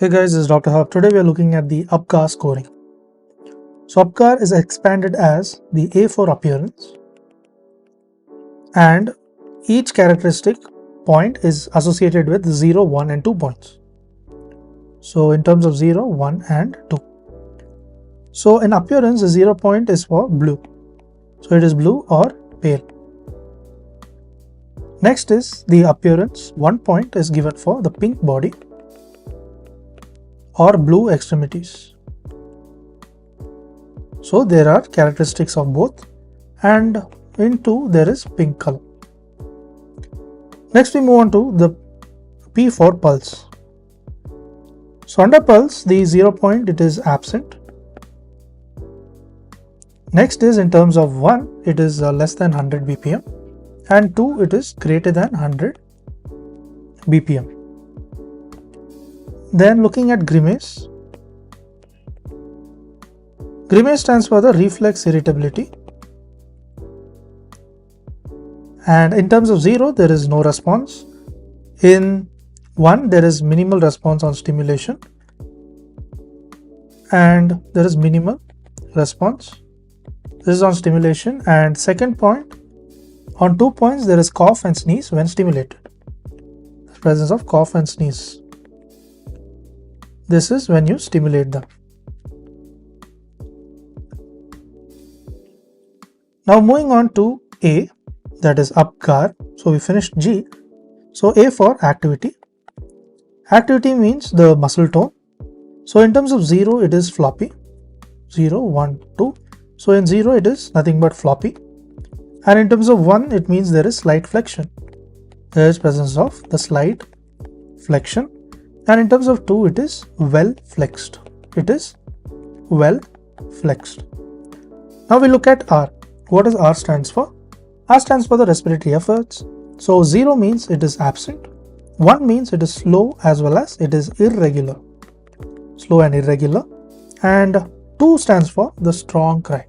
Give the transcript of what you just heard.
Hey guys, this is Dr. Hub. Today we are looking at the APGAR scoring. So APGAR is expanded as the A for appearance, and each characteristic point is associated with 0, 1 and 2 points. So in terms of 0, 1 and 2. So in appearance, the 0 point is for blue. So it is blue or pale. Next is the appearance. 1 point is given for the pink body or blue extremities. So there are characteristics of both, and in 2 there is pink color. Next we move on to the P for pulse. So under pulse, the 0 point, it is absent. Next is in terms of 1, it is less than 100 BPM, and 2, it is greater than 100 BPM. Then looking at grimace. Grimace stands for the reflex irritability. And in terms of 0, there is no response. In 1, there is minimal response on stimulation. And there is minimal response. This is on stimulation. And second point, on 2 points, there is cough and sneeze when stimulated. The presence of cough and sneeze. This is when you stimulate them. Now moving on to A, that is APGAR. So we finished G. So A for activity. Activity means the muscle tone. So in terms of 0, it is floppy. 0, 1, 2. So in 0, it is nothing but floppy. And in terms of 1, it means there is slight flexion. There is presence of the slight flexion. And in terms of 2, it is well flexed. It is well flexed. Now we look at R. What does R stands for? R stands for the respiratory efforts. So 0 means it is absent. 1 means it is slow as well as it is irregular. Slow and irregular. And 2 stands for the strong cry.